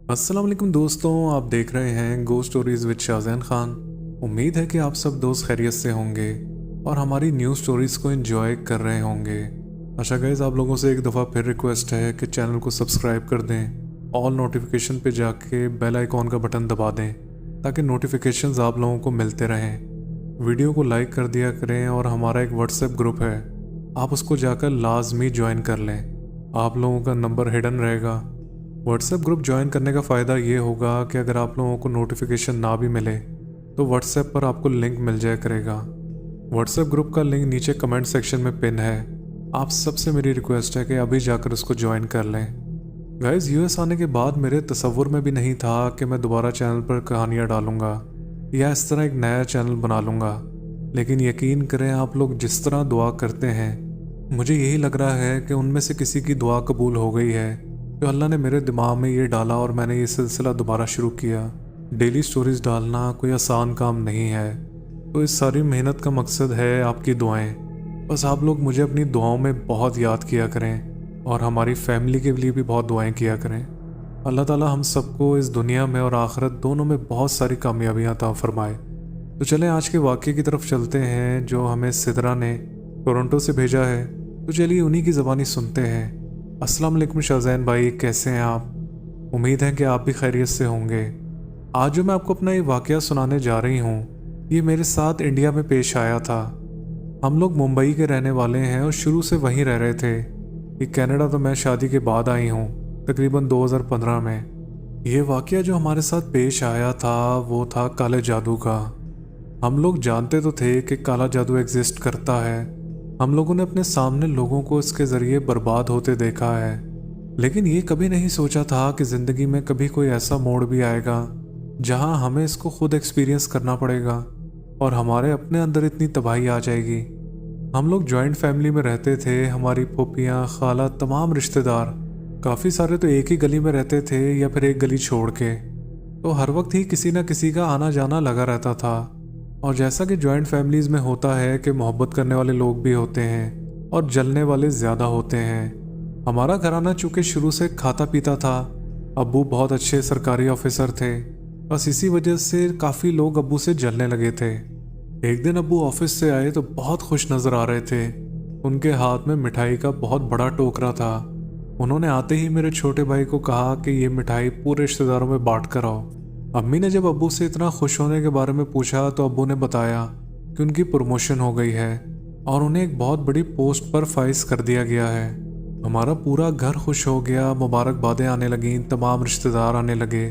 अस्सलाम वालेकुम दोस्तों, आप देख रहे हैं गो स्टोरीज विद शाहजैन खान। उम्मीद है कि आप सब दोस्त खैरियत से होंगे और हमारी न्यू स्टोरीज को एंजॉय कर रहे होंगे। अच्छा गाइस, आप लोगों से एक दफ़ा फिर रिक्वेस्ट है कि चैनल को सब्सक्राइब कर दें, ऑल नोटिफिकेशन पे जाके बेल आइकॉन का बटन दबा दें ताकि नोटिफिकेशंस आप लोगों को मिलते रहें। वीडियो को लाइक कर दिया करें और हमारा एक व्हाट्सएप ग्रुप है, आप उसको जाकर लाजमी ज्वाइन कर लें। आप लोगों का नंबर हिडन रहेगा। व्हाट्सएप ग्रुप ज्वाइन करने का फ़ायदा ये होगा कि अगर आप लोगों को नोटिफिकेशन ना भी मिले तो व्हाट्सएप पर आपको लिंक मिल जाया करेगा। व्हाट्सएप ग्रुप का लिंक नीचे कमेंट सेक्शन में पिन है। आप सबसे मेरी रिक्वेस्ट है कि अभी जाकर उसको ज्वाइन कर लें। गाइस, यूएस आने के बाद मेरे तसव्वुर में भी नहीं था कि मैं दोबारा चैनल पर कहानियाँ डालूँगा या इस तरह एक नया चैनल बना लूँगा, लेकिन यकीन करें, आप लोग जिस तरह दुआ करते हैं, मुझे यही लग रहा है कि उनमें से किसी की दुआ कबूल हो गई है। तो अल्लाह ने मेरे दिमाग में ये डाला और मैंने ये सिलसिला दोबारा शुरू किया। डेली स्टोरीज डालना कोई आसान काम नहीं है, तो इस सारी मेहनत का मकसद है आपकी दुआएं। बस आप लोग मुझे अपनी दुआओं में बहुत याद किया करें और हमारी फैमिली के लिए भी बहुत दुआएं किया करें। अल्लाह ताला हम सबको इस दुनिया में और आखिरत दोनों में बहुत सारी कामयाबियाँ अता फरमाए। तो चलें आज के वाक़े की तरफ चलते हैं जो हमें सिदरा ने टोरंटो से भेजा है। तो चलिए उन्हीं की ज़बानी सुनते हैं। अस्सलाम वालेकुम शाहजैन भाई, कैसे हैं आप? उम्मीद है कि आप भी खैरियत से होंगे। आज जो मैं आपको अपना ये वाक़या सुनाने जा रही हूँ, ये मेरे साथ इंडिया में पेश आया था। हम लोग मुंबई के रहने वाले हैं और शुरू से वहीं रह रहे थे। ये कनाडा तो मैं शादी के बाद आई हूँ, तकरीबन 2015 में। ये वाक़या जो हमारे साथ पेश आया था वो था काले जादू का। हम लोग जानते तो थे कि काला जादू एग्जिस्ट करता है, हम लोगों ने अपने सामने लोगों को इसके ज़रिए बर्बाद होते देखा है, लेकिन ये कभी नहीं सोचा था कि ज़िंदगी में कभी कोई ऐसा मोड़ भी आएगा जहां हमें इसको खुद एक्सपीरियंस करना पड़ेगा और हमारे अपने अंदर इतनी तबाही आ जाएगी। हम लोग जॉइंट फैमिली में रहते थे, हमारी फूफियाँ, खाला, तमाम रिश्तेदार, काफ़ी सारे तो एक ही गली में रहते थे या फिर एक गली छोड़ के। तो हर वक्त ही किसी न किसी का आना जाना लगा रहता था। और जैसा कि जॉइंट फैमिलीज़ में होता है कि मोहब्बत करने वाले लोग भी होते हैं और जलने वाले ज़्यादा होते हैं। हमारा घराना चूँकि शुरू से खाता पीता था, अब्बू बहुत अच्छे सरकारी ऑफिसर थे, बस इसी वजह से काफ़ी लोग अब्बू से जलने लगे थे। एक दिन अब्बू ऑफिस से आए तो बहुत खुश नज़र आ रहे थे। उनके हाथ में मिठाई का बहुत बड़ा टोकरा था। उन्होंने आते ही मेरे छोटे भाई को कहा कि ये मिठाई पूरे रिश्तेदारों में बांट कर आओ। अम्मी ने जब अब्बू से इतना खुश होने के बारे में पूछा तो अब्बू ने बताया कि उनकी प्रमोशन हो गई है और उन्हें एक बहुत बड़ी पोस्ट पर फाइज कर दिया गया है। हमारा पूरा घर खुश हो गया, मुबारकबादें आने लगीं, तमाम रिश्तेदार आने लगे।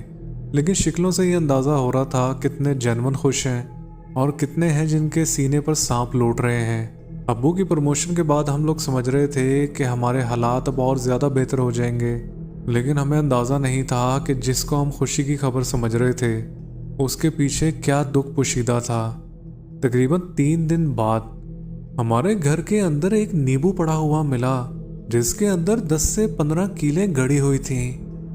लेकिन शक्लों से ये अंदाज़ा हो रहा था कितने जेन्युइन खुश हैं और कितने हैं जिनके सीने पर सांप लौट रहे हैं। अब्बू की प्रमोशन के बाद हम लोग समझ रहे थे कि हमारे हालात अब और ज़्यादा बेहतर हो जाएंगे, लेकिन हमें अंदाज़ा नहीं था कि जिसको हम खुशी की खबर समझ रहे थे उसके पीछे क्या दुख पोशीदा था। तकरीबन 3 दिन बाद हमारे घर के अंदर एक नींबू पड़ा हुआ मिला जिसके अंदर 10 से 15 कीलें गड़ी हुई थीं।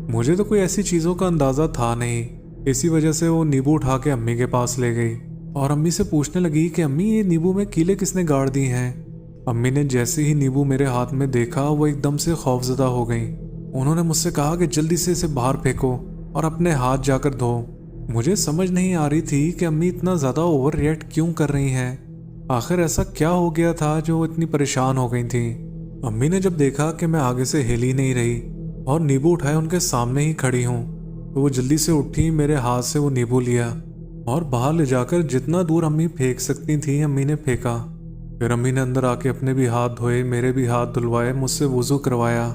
मुझे तो कोई ऐसी चीज़ों का अंदाज़ा था नहीं, इसी वजह से वो नींबू उठा के अम्मी के पास ले गई और अम्मी से पूछने लगी कि अम्मी, ये नींबू में कीलें किसने गाड़ दी हैं? अम्मी ने जैसे ही नींबू मेरे हाथ में देखा वो एकदम से खौफजदा हो गई। उन्होंने मुझसे कहा कि जल्दी से इसे बाहर फेंको और अपने हाथ जाकर धो। मुझे समझ नहीं आ रही थी कि अम्मी इतना ज़्यादा ओवर रिएक्ट क्यों कर रही हैं। आखिर ऐसा क्या हो गया था जो इतनी परेशान हो गई थी। अम्मी ने जब देखा कि मैं आगे से हिल ही नहीं रही और नींबू उठाए उनके सामने ही खड़ी हूँ, तो वो जल्दी से उठी, मेरे हाथ से वो नींबू लिया और बाहर ले जाकर जितना दूर अम्मी फेंक सकती थी अम्मी ने फेंका। फिर अम्मी ने अंदर आके अपने भी हाथ धोए, मेरे भी हाथ धुलवाए, मुझसे वुज़ू करवाया।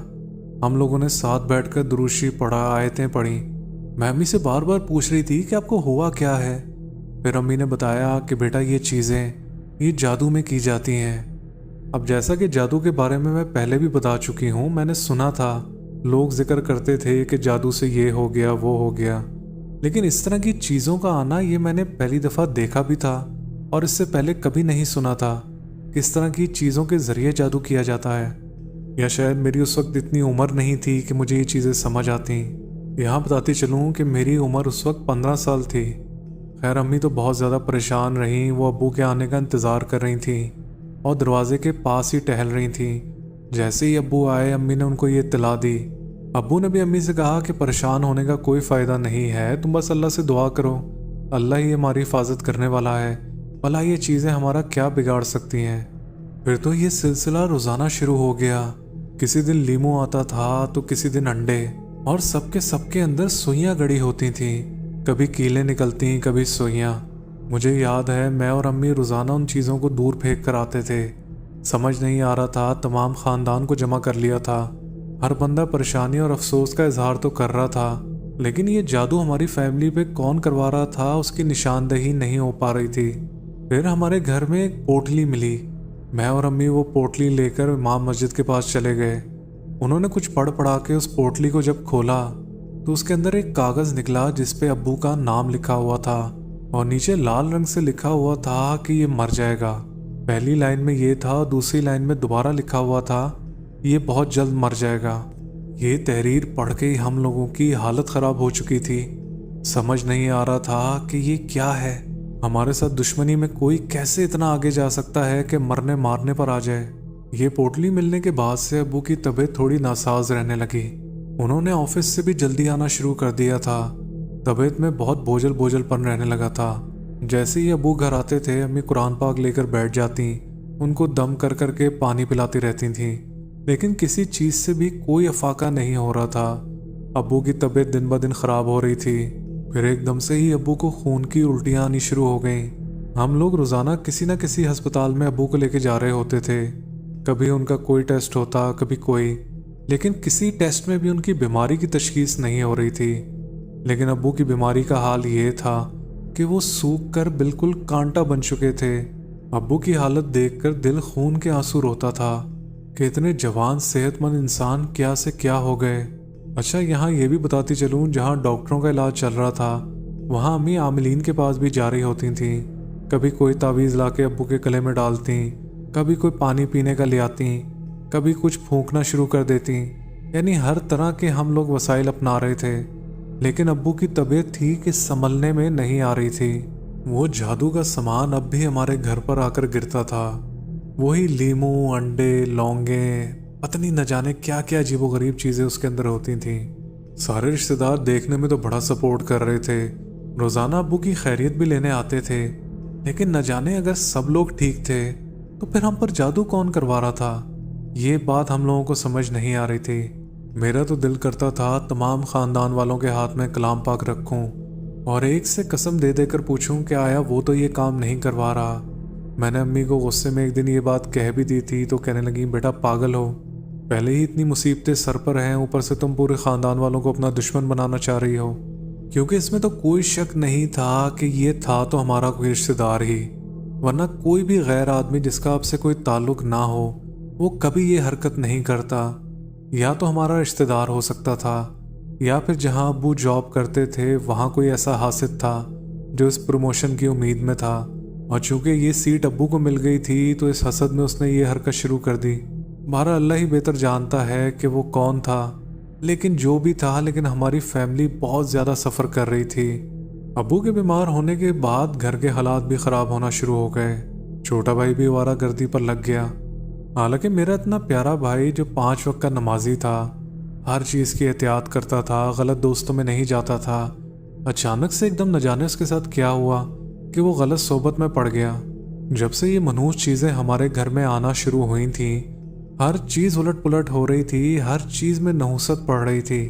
हम लोगों ने साथ बैठकर दुरूशी पढ़ा, आयतें पढ़ी। मैं अम्मी से बार बार पूछ रही थी कि आपको हुआ क्या है। फिर अम्मी ने बताया कि बेटा, ये चीज़ें ये जादू में की जाती हैं। अब जैसा कि जादू के बारे में मैं पहले भी बता चुकी हूँ, मैंने सुना था लोग जिक्र करते थे कि जादू से ये हो गया वो हो गया, लेकिन इस तरह की चीज़ों का आना ये मैंने पहली दफ़ा देखा भी था और इससे पहले कभी नहीं सुना था किस तरह की चीज़ों के ज़रिए जादू किया जाता है। या शायद मेरी उस वक्त इतनी उम्र नहीं थी कि मुझे ये चीज़ें समझ आती। यहाँ बताती चलूँ कि मेरी उम्र उस वक्त 15 साल थी। खैर, अम्मी तो बहुत ज़्यादा परेशान रहीं। वो अब्बू के आने का इंतज़ार कर रही थी और दरवाजे के पास ही टहल रही थी। जैसे ही अब्बू आए, अम्मी ने उनको ये इत्तला दी अब्बू ने भी अम्मी से कहा कि परेशान होने का कोई फ़ायदा नहीं है, तुम बस अल्लाह से दुआ करो, अल्लाह ही हमारी हिफाजत करने वाला है, भला ये चीज़ें हमारा क्या बिगाड़ सकती हैं। फिर तो ये सिलसिला रोज़ाना शुरू हो गया। किसी दिन लीमू आता था तो किसी दिन अंडे, और सबके अंदर सुइयाँ गड़ी होती थीं, कभी कीलें निकलती कभी सुइयाँ। मुझे याद है मैं और अम्मी रोज़ाना उन चीज़ों को दूर फेंक कर आते थे। समझ नहीं आ रहा था, तमाम ख़ानदान को जमा कर लिया था, हर बंदा परेशानी और अफसोस का इजहार तो कर रहा था, लेकिन ये जादू हमारी फैमिली पे कौन करवा रहा था उसकी निशानदही नहीं हो पा रही थी। फिर हमारे घर में एक पोटली मिली। मैं और अम्मी वो पोटली लेकर इमाम मस्जिद के पास चले गए। उन्होंने कुछ पढ़ा के उस पोटली को जब खोला तो उसके अंदर एक कागज़ निकला जिस पे अब्बू का नाम लिखा हुआ था, और नीचे लाल रंग से लिखा हुआ था कि ये मर जाएगा। पहली लाइन में ये था, दूसरी लाइन में दोबारा लिखा हुआ था ये बहुत जल्द मर जाएगा। ये तहरीर पढ़ के ही हम लोगों की हालत ख़राब हो चुकी थी। समझ नहीं आ रहा था कि ये क्या है। हमारे साथ दुश्मनी में कोई कैसे इतना आगे जा सकता है कि मरने मारने पर आ जाए। ये पोटली मिलने के बाद से अब्बू की तबीयत थोड़ी नासाज रहने लगी। उन्होंने ऑफिस से भी जल्दी आना शुरू कर दिया था। तबीयत में बहुत बोझलपन रहने लगा था। जैसे ही अब्बू घर आते थे अम्मी कुरान पाक लेकर बैठ जाती, उनको दम कर के पानी पिलाती रहती थीं, लेकिन किसी चीज़ से भी कोई अफाका नहीं हो रहा था। अब्बू की तबीयत दिन ब दिन ख़राब हो रही थी। फिर एकदम से ही अब्बू को खून की उल्टियाँ आनी शुरू हो गईं। हम लोग रोज़ाना किसी न किसी अस्पताल में अब्बू को लेके जा रहे होते थे। कभी उनका कोई टेस्ट होता, कभी कोई, लेकिन किसी टेस्ट में भी उनकी बीमारी की तशखीस नहीं हो रही थी। लेकिन अब्बू की बीमारी का हाल ये था कि वो सूख कर बिल्कुल कांटा बन चुके थे। अब्बू की हालत देखकर दिल खून के आंसू रोता था कि इतने जवान सेहतमंद इंसान क्या से क्या हो गए। अच्छा, यहाँ ये भी बताती चलूँ, जहाँ डॉक्टरों का इलाज चल रहा था वहाँ अम्मी आमिलीन के पास भी जा रही होती थीं। कभी कोई तावीज़ ला के अब्बू के गले में डालती, कभी कोई पानी पीने का ले आती, कभी कुछ फूंकना शुरू कर देती। यानी हर तरह के हम लोग वसाइल अपना रहे थे, लेकिन अब्बू की तबीयत थी कि संभलने में नहीं आ रही थी। वो जादू का सामान अब भी हमारे घर पर आकर गिरता था। वही लीमू, अंडे, लौंगे, पता न जाने क्या क्या अजीबोगरीब चीज़ें उसके अंदर होती थीं। सारे रिश्तेदार देखने में तो बड़ा सपोर्ट कर रहे थे, रोज़ाना अब्बू की खैरियत भी लेने आते थे, लेकिन न जाने अगर सब लोग ठीक थे तो फिर हम पर जादू कौन करवा रहा था, ये बात हम लोगों को समझ नहीं आ रही थी। मेरा तो दिल करता था तमाम ख़ानदान वालों के हाथ में कलाम पाक रखूं और एक से कसम दे देकर पूछूं कि आया वो तो ये काम नहीं करवा रहा। मैंने अम्मी को गुस्से में एक दिन ये बात कह भी दी थी तो कहने लगी, बेटा पागल हो, पहले ही इतनी मुसीबतें सर पर हैं, ऊपर से तुम पूरे ख़ानदान वालों को अपना दुश्मन बनाना चाह रही हो। क्योंकि इसमें तो कोई शक नहीं था कि ये था तो हमारा कोई रिश्तेदार ही, वरना कोई भी गैर आदमी जिसका आपसे कोई ताल्लुक ना हो वो कभी ये हरकत नहीं करता। या तो हमारा रिश्तेदार हो सकता था, या फिर जहां अब्बू जॉब करते थे वहां कोई ऐसा हासिद था जो इस प्रमोशन की उम्मीद में था, और चूंकि ये सीट अब्बू को मिल गई थी तो इस हसद में उसने ये हरकत शुरू कर दी। हमारा अल्लाह ही बेहतर जानता है कि वो कौन था, लेकिन जो भी था, लेकिन हमारी फैमिली बहुत ज़्यादा सफ़र कर रही थी। अब्बू के बीमार होने के बाद घर के हालात भी ख़राब होना शुरू हो गए। छोटा भाई भी आवारागर्दी पर लग गया। हालांकि मेरा इतना प्यारा भाई जो 5 वक्त का नमाजी था, हर चीज़ की एहतियात करता था, गलत दोस्तों में नहीं जाता था, अचानक से एकदम न जाने उसके साथ क्या हुआ कि वो गलत सोबत में पड़ गया। जब से ये मनहूस चीज़ें हमारे घर में आना शुरू हुई थीं, हर चीज़ उलट पुलट हो रही थी, हर चीज़ में नहुसत पड़ रही थी।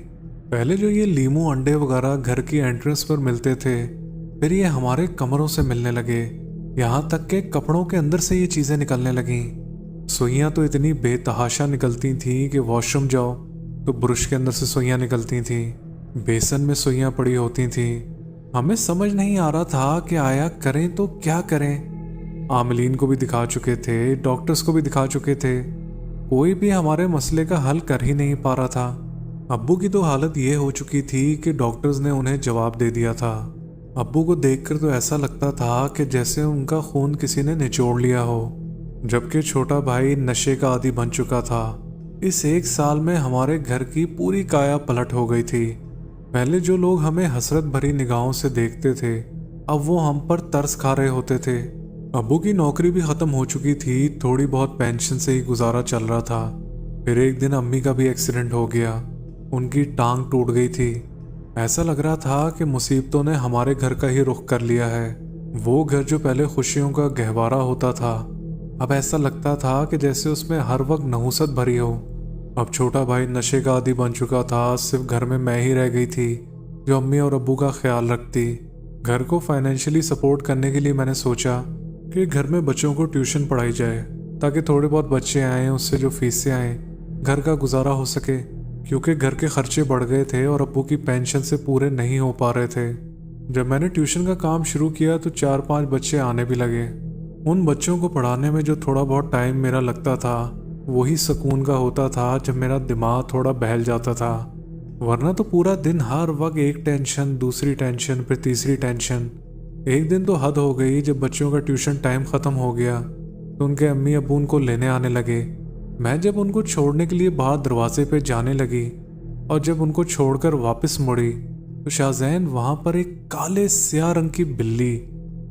पहले जो ये लीमू अंडे वगैरह घर की एंट्रेंस पर मिलते थे, फिर ये हमारे कमरों से मिलने लगे, यहाँ तक के कपड़ों के अंदर से ये चीज़ें निकलने लगीं। सुइयाँ तो इतनी बेतहाशा निकलती थीं कि वॉशरूम जाओ तो ब्रश के अंदर से सुइयाँ निकलती थीं, बेसन में सुइयाँ पड़ी होती थीं। हमें समझ नहीं आ रहा था कि आया करें तो क्या करें। आमिलीन को भी दिखा चुके थे, डॉक्टर्स को भी दिखा चुके थे, कोई भी हमारे मसले का हल कर ही नहीं पा रहा था। अब्बू की तो हालत ये हो चुकी थी कि डॉक्टर्स ने उन्हें जवाब दे दिया था। अब्बू को देखकर तो ऐसा लगता था कि जैसे उनका खून किसी ने निचोड़ लिया हो, जबकि छोटा भाई नशे का आदी बन चुका था। इस 1 साल में हमारे घर की पूरी काया पलट हो गई थी। पहले जो लोग हमें हसरत भरी निगाहों से देखते थे, अब वो हम पर तरस खा रहे होते थे। अब्बू की नौकरी भी ख़त्म हो चुकी थी, थोड़ी बहुत पेंशन से ही गुजारा चल रहा था। फिर एक दिन अम्मी का भी एक्सीडेंट हो गया। उनकी टांग टूट गई थी। ऐसा लग रहा था कि मुसीबतों ने हमारे घर का ही रुख कर लिया है। वो घर जो पहले खुशियों का गहवारा होता था, अब ऐसा लगता था कि जैसे उसमें हर वक्त नहुसत भरी हो। अब छोटा भाई नशे का आदी बन चुका था, सिर्फ घर में मैं ही रह गई थी जो अम्मी और अब्बू का ख्याल रखती। घर को फाइनेंशियली सपोर्ट करने के लिए मैंने सोचा कि घर में बच्चों को ट्यूशन पढ़ाई जाए, ताकि थोड़े बहुत बच्चे आएँ, उससे जो फीसें आएँ घर का गुजारा हो सके, क्योंकि घर के खर्चे बढ़ गए थे और अब्बू की पेंशन से पूरे नहीं हो पा रहे थे। जब मैंने ट्यूशन का काम शुरू किया तो 4-5 बच्चे आने भी लगे। उन बच्चों को पढ़ाने में जो थोड़ा बहुत टाइम मेरा लगता था, वही सुकून का होता था जब मेरा दिमाग थोड़ा बहल जाता था। वरना तो पूरा दिन हर वक्त एक टेंशन, दूसरी टेंशन, फिर तीसरी टेंशन। एक दिन तो हद हो गई, जब बच्चों का ट्यूशन टाइम ख़त्म हो गया तो उनके अम्मी अब्बू उनको लेने आने लगे। मैं जब उनको छोड़ने के लिए बाहर दरवाजे पे जाने लगी और जब उनको छोड़कर वापस मुड़ी तो शाहजैन वहाँ पर एक काले स्याह रंग की बिल्ली,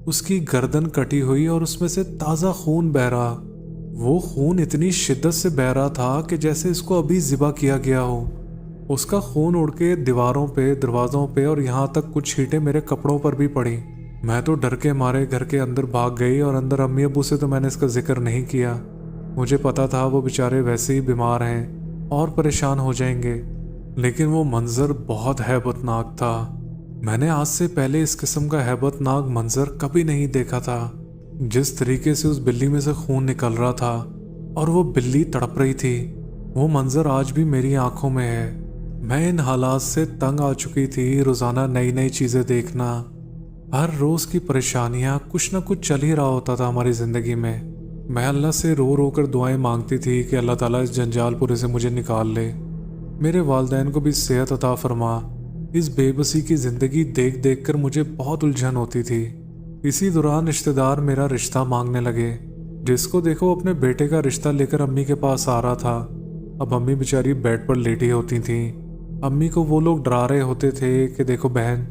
उसकी गर्दन कटी हुई और उसमें से ताज़ा खून बह रहा। वो खून इतनी शिद्दत से बह रहा था कि जैसे इसको अभी ज़िबा किया गया हो। उसका खून उड़ के दीवारों पे, दरवाज़ों पे और यहाँ तक कुछ छींटे मेरे कपड़ों पर भी पड़ी। मैं तो डर के मारे घर के अंदर भाग गई और अंदर अम्मी अब्बू से तो मैंने इसका जिक्र नहीं किया। मुझे पता था वो बेचारे वैसे ही बीमार हैं और परेशान हो जाएंगे, लेकिन वो मंजर बहुत हैबतनाक था। मैंने आज से पहले इस किस्म का हैबतनाक मंजर कभी नहीं देखा था। जिस तरीके से उस बिल्ली में से खून निकल रहा था और वो बिल्ली तड़प रही थी, वो मंजर आज भी मेरी आंखों में है। मैं इन हालात से तंग आ चुकी थी। रोज़ाना नई नई चीज़ें देखना, हर रोज़ की परेशानियाँ, कुछ न कुछ चल ही रहा होता था हमारी ज़िंदगी में। मैं अल्लाह से रो रो कर दुआएं मांगती थी कि अल्लाह ताला इस जंजालपुरे से मुझे निकाल ले, मेरे वालिदैन को भी सेहत अता फरमा। इस बेबसी की ज़िंदगी देख देख कर मुझे बहुत उलझन होती थी। इसी दौरान रिश्तेदार मेरा रिश्ता मांगने लगे। जिसको देखो अपने बेटे का रिश्ता लेकर अम्मी के पास आ रहा था। अब अम्मी बेचारी बेड पर लेटी होती थीं। अम्मी को वो लोग डरा रहे होते थे कि देखो बहन,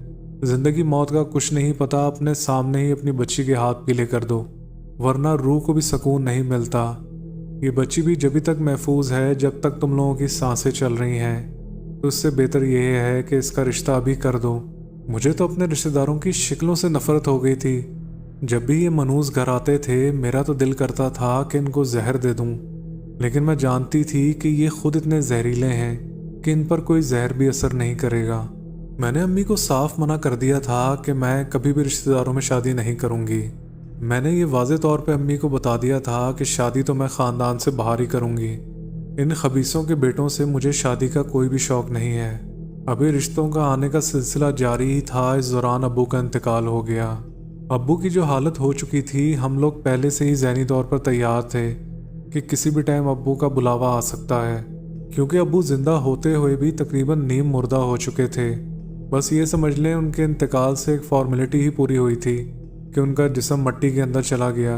ज़िंदगी मौत का कुछ नहीं पता, अपने सामने ही अपनी बच्ची के हाथ पीले कर दो, वरना रूह को भी सुकून नहीं मिलता। ये बच्ची भी जब तक महफूज है जब तक तुम लोगों की सांसें चल रही हैं, तो इससे बेहतर यह है कि इसका रिश्ता अभी कर दो। मुझे तो अपने रिश्तेदारों की शिक्लों से नफरत हो गई थी। जब भी ये मनूस घर आते थे मेरा तो दिल करता था कि इनको जहर दे दूं, लेकिन मैं जानती थी कि ये खुद इतने जहरीले हैं कि इन पर कोई जहर भी असर नहीं करेगा। मैंने अम्मी को साफ मना कर दिया था कि मैं कभी भी रिश्तेदारों में शादी नहीं करूंगी। मैंने ये वाज़े तौर पे अम्मी को बता दिया था कि शादी तो मैं ख़ानदान से बाहर ही करूंगी। इन खबीसों के बेटों से मुझे शादी का कोई भी शौक़ नहीं है। अभी रिश्तों का आने का सिलसिला जारी ही था। इस दौरान अब्बू का इंतकाल हो गया। अब्बू की जो हालत हो चुकी थी, हम लोग पहले से ही ज़हनी तौर पर तैयार थे कि किसी भी टाइम अब्बू का बुलावा आ सकता है, क्योंकि अब्बू ज़िंदा होते हुए भी तकरीबन नीम मुर्दा हो चुके थे। बस ये समझ लें उनके इंतकाल से एक फॉर्मेलिटी ही पूरी हुई थी कि उनका जिस्म मट्टी के अंदर चला गया,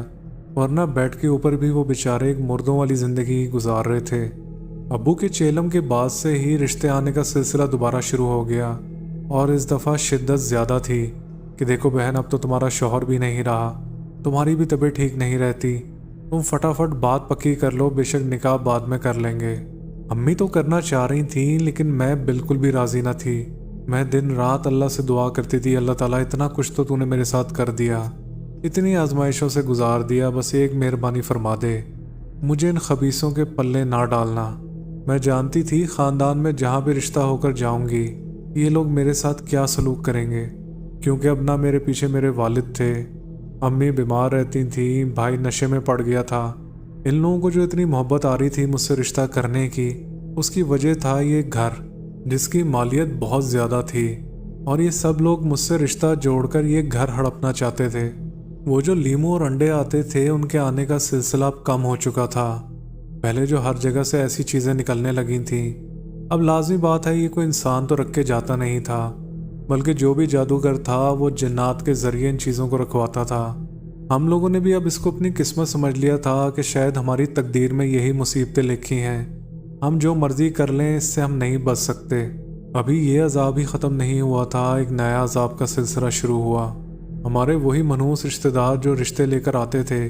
वरना बेड के ऊपर भी वो बेचारे एक मुर्दों वाली ज़िंदगी गुजार रहे थे। अब्बू के चेलम के बाद से ही रिश्ते आने का सिलसिला दोबारा शुरू हो गया, और इस दफ़ा शिद्दत ज़्यादा थी कि देखो बहन, अब तो तुम्हारा शौहर भी नहीं रहा, तुम्हारी भी तबीयत ठीक नहीं रहती, तुम फटाफट बात पक्की कर लो, बेशक निकाह बाद में कर लेंगे। अम्मी तो करना चाह रही थी, लेकिन मैं बिल्कुल भी राज़ी न थी। मैं दिन रात अल्लाह से दुआ करती थी, अल्लाह ताला इतना कुछ तो तूने मेरे साथ कर दिया, इतनी आजमाइशों से गुजार दिया, बस एक मेहरबानी फरमा दे, मुझे इन खबीसों के पल्ले ना डालना। मैं जानती थी ख़ानदान में जहाँ भी रिश्ता होकर जाऊंगी ये लोग मेरे साथ क्या सलूक करेंगे, क्योंकि अब ना मेरे पीछे मेरे वालिद थे, अम्मी बीमार रहती थी, भाई नशे में पड़ गया था। इन लोगों को जो इतनी मोहब्बत आ रही थी मुझसे रिश्ता करने की, उसकी वजह था ये घर जिसकी मालियत बहुत ज़्यादा थी, और ये सब लोग मुझसे रिश्ता जोड़कर ये घर हड़पना चाहते थे। वो जो लीमू और अंडे आते थे उनके आने का सिलसिला अब कम हो चुका था। पहले जो हर जगह से ऐसी चीज़ें निकलने लगी थीं, अब लाजमी बात है ये कोई इंसान तो रख के जाता नहीं था, बल्कि जो भी जादूगर था वो जिन्नात के ज़रिए इन चीज़ों को रखवाता था। हम लोगों ने भी अब इसको अपनी किस्मत समझ लिया था कि शायद हमारी तकदीर में यही मुसीबतें लिखी हैं, हम जो मर्जी कर लें इससे हम नहीं बच सकते। अभी ये अजाब ही ख़त्म नहीं हुआ था, एक नया अजाब का सिलसिला शुरू हुआ। हमारे वही मनहूस रिश्तेदार जो रिश्ते लेकर आते थे,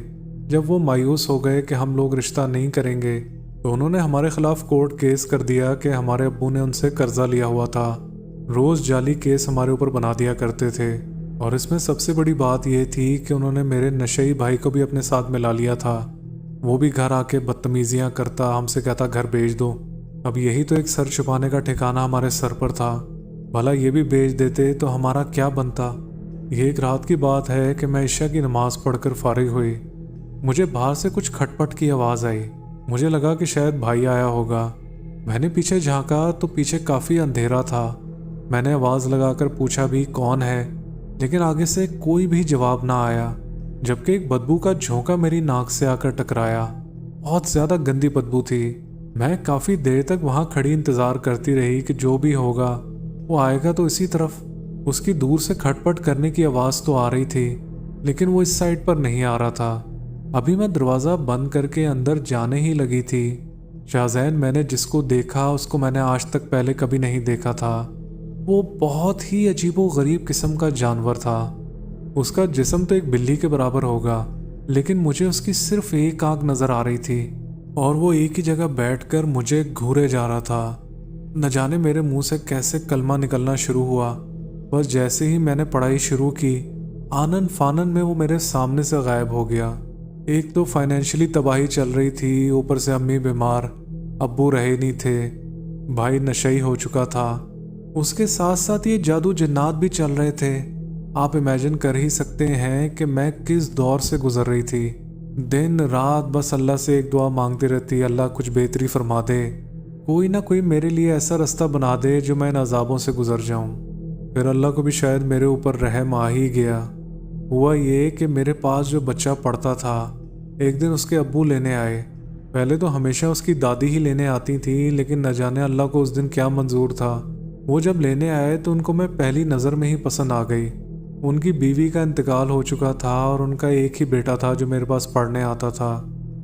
जब वो मायूस हो गए कि हम लोग रिश्ता नहीं करेंगे, तो उन्होंने हमारे खिलाफ कोर्ट केस कर दिया कि हमारे अब्बू ने उनसे कर्जा लिया हुआ था। रोज़ जाली केस हमारे ऊपर बना दिया करते थे। और इसमें सबसे बड़ी बात यह थी कि उन्होंने मेरे नशेई भाई को भी अपने साथ मिला लिया था। वो भी घर आके बदतमीजियाँ करता, हमसे कहता घर बेच दो। अब यही तो एक सर छुपाने का ठिकाना हमारे सर पर था। भला ये भी बेच देते तो हमारा क्या बनता। ये एक रात की बात है कि मैं इशा की नमाज़ पढ़कर फारिग हुई। मुझे बाहर से कुछ खटपट की आवाज़ आई। मुझे लगा कि शायद भाई आया होगा। मैंने पीछे झांका तो पीछे काफ़ी अंधेरा था। मैंने आवाज़ लगाकर पूछा भी कौन है, लेकिन आगे से कोई भी जवाब ना आया। जबकि एक बदबू का झोंका मेरी नाक से आकर टकराया। बहुत ज़्यादा गंदी बदबू थी। मैं काफ़ी देर तक वहाँ खड़ी इंतज़ार करती रही कि जो भी होगा वो आएगा तो इसी तरफ। उसकी दूर से खटपट करने की आवाज़ तो आ रही थी, लेकिन वो इस साइड पर नहीं आ रहा था। अभी मैं दरवाज़ा बंद करके अंदर जाने ही लगी थी। शाहज़ैन, मैंने जिसको देखा उसको मैंने आज तक पहले कभी नहीं देखा था। वो बहुत ही अजीबो-गरीब किस्म का जानवर था। उसका जिस्म तो एक बिल्ली के बराबर होगा, लेकिन मुझे उसकी सिर्फ एक आंख नज़र आ रही थी और वो एक ही जगह बैठकर मुझे घूरे जा रहा था। न जाने मेरे मुंह से कैसे कलमा निकलना शुरू हुआ। बस जैसे ही मैंने पढ़ाई शुरू की, आनन फानन में वो मेरे सामने से गायब हो गया। एक तो फाइनेंशियली तबाही चल रही थी, ऊपर से अम्मी बीमार, अब्बू रहे नहीं थे, भाई नशई हो चुका था। उसके साथ साथ ये जादू जिन्नात भी चल रहे थे। आप इमेजिन कर ही सकते हैं कि मैं किस दौर से गुजर रही थी। दिन रात बस अल्लाह से एक दुआ मांगती रहती, अल्लाह कुछ बेहतरी फरमा दे, कोई ना कोई मेरे लिए ऐसा रास्ता बना दे जो मैं इन अजाबों से गुजर जाऊं। फिर अल्लाह को भी शायद मेरे ऊपर रहम आ ही गया। हुआ ये कि मेरे पास जो बच्चा पढ़ता था, एक दिन उसके अब्बू लेने आए। पहले तो हमेशा उसकी दादी ही लेने आती थी, लेकिन न जाने अल्लाह को उस दिन क्या मंजूर था। वो जब लेने आए तो उनको मैं पहली नज़र में ही पसंद आ गई। उनकी बीवी का इंतकाल हो चुका था और उनका एक ही बेटा था जो मेरे पास पढ़ने आता था।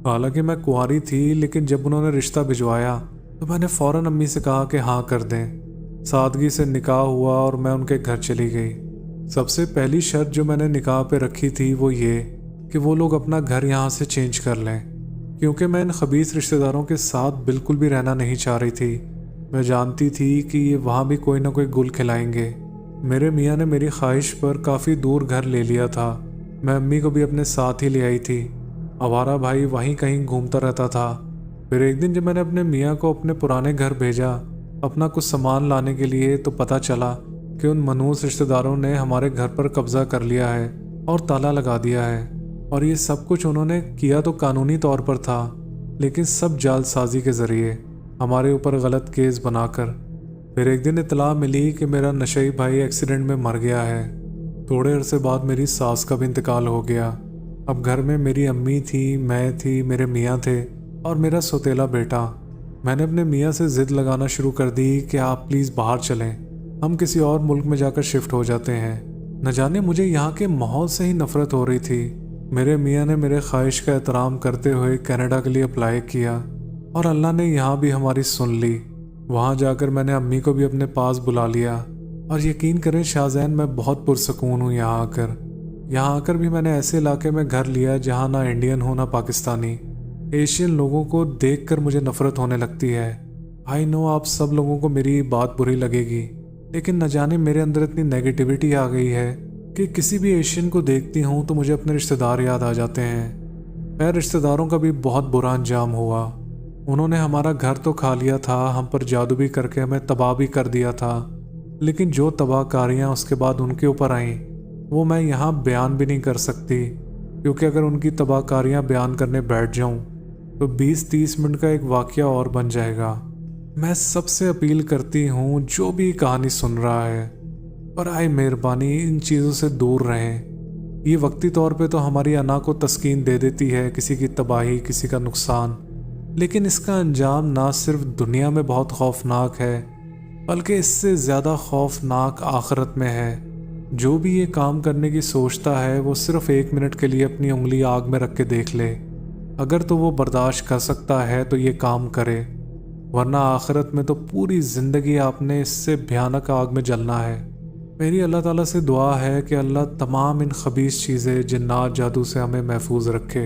हालांकि मैं कुंवारी थी, लेकिन जब उन्होंने रिश्ता भिजवाया तो मैंने फ़ौरन अम्मी से कहा कि हाँ कर दें। सादगी से निकाह हुआ और मैं उनके घर चली गई। सबसे पहली शर्त जो मैंने निकाह पे रखी थी वो ये कि वो लोग अपना घर यहाँ से चेंज कर लें, क्योंकि मैं इन खबीस रिश्तेदारों के साथ बिल्कुल भी रहना नहीं चाह रही थी। मैं जानती थी कि ये वहाँ भी कोई ना कोई गुल खिलाएंगे। मेरे मियाँ ने मेरी ख्वाहिश पर काफ़ी दूर घर ले लिया था। मैं अम्मी को भी अपने साथ ही ले आई थी। हमारा भाई वहीं कहीं घूमता रहता था। फिर एक दिन जब मैंने अपने मियाँ को अपने पुराने घर भेजा अपना कुछ सामान लाने के लिए, तो पता चला कि उन मनहूस रिश्तेदारों ने हमारे घर पर कब्जा कर लिया है और ताला लगा दिया है। और ये सब कुछ उन्होंने किया तो कानूनी तौर पर था, लेकिन सब जालसाजी के ज़रिए हमारे ऊपर गलत केस बनाकर। फिर एक दिन इत्तला मिली कि मेरा नशई भाई एक्सीडेंट में मर गया है। थोड़े अरसे बाद मेरी सास का भी इंतकाल हो गया। अब घर में मेरी अम्मी थी, मैं थी, मेरे मियाँ थे और मेरा सौतेला बेटा। मैंने अपने मियाँ से ज़िद लगाना शुरू कर दी कि आप प्लीज़ बाहर चलें, हम किसी और मुल्क में जाकर शिफ्ट हो जाते हैं। न जाने मुझे यहाँ के माहौल से ही नफ़रत हो रही थी। मेरे मियाँ ने मेरे ख्वाहिश का एहतराम करते हुए कनाडा के लिए अप्लाई किया और अल्लाह ने यहाँ भी हमारी सुन ली। वहाँ जाकर मैंने अम्मी को भी अपने पास बुला लिया और यकीन करें शाहज़ैन, मैं बहुत पुरसकून हूँ यहाँ आकर। यहाँ आकर भी मैंने ऐसे इलाके में घर लिया जहाँ ना इंडियन हो ना पाकिस्तानी। एशियन लोगों को देखकर मुझे नफ़रत होने लगती है। आई नो आप सब लोगों को मेरी बात बुरी लगेगी, लेकिन न जाने मेरे अंदर इतनी नेगेटिविटी आ गई है कि किसी भी एशियन को देखती हूँ तो मुझे अपने रिश्तेदार याद आ जाते हैं। मेरे रिश्तेदारों का भी बहुत बुरा अंजाम हुआ। उन्होंने हमारा घर तो खा लिया था, हम पर जादू भी करके हमें तबाह भी कर दिया था। लेकिन जो तबाहकारियाँ उसके बाद उनके ऊपर आईं वो मैं यहाँ बयान भी नहीं कर सकती, क्योंकि अगर उनकी तबाहकारियाँ बयान करने बैठ जाऊँ तो 20-30 मिनट का एक वाक़या और बन जाएगा। मैं सबसे अपील करती हूँ जो भी कहानी सुन रहा है, पर आए मेहरबानी इन चीज़ों से दूर रहें। ये वक्ती तौर पे तो हमारी अना को तस्कीन दे देती है, किसी की तबाही, किसी का नुकसान, लेकिन इसका अंजाम ना सिर्फ दुनिया में बहुत खौफनाक है, बल्कि इससे ज़्यादा खौफनाक आखिरत में है। जो भी ये काम करने की सोचता है वो सिर्फ 1 मिनट के लिए अपनी उंगली आग में रख के देख ले। अगर तो वो बर्दाश्त कर सकता है तो ये काम करे, वरना आखिरत में तो पूरी ज़िंदगी आपने इससे भयानक आग में जलना है। मेरी अल्लाह ताला से दुआ है कि अल्लाह तमाम इन खबीस चीज़ें, जिन्नात, जादू से हमें महफूज रखे।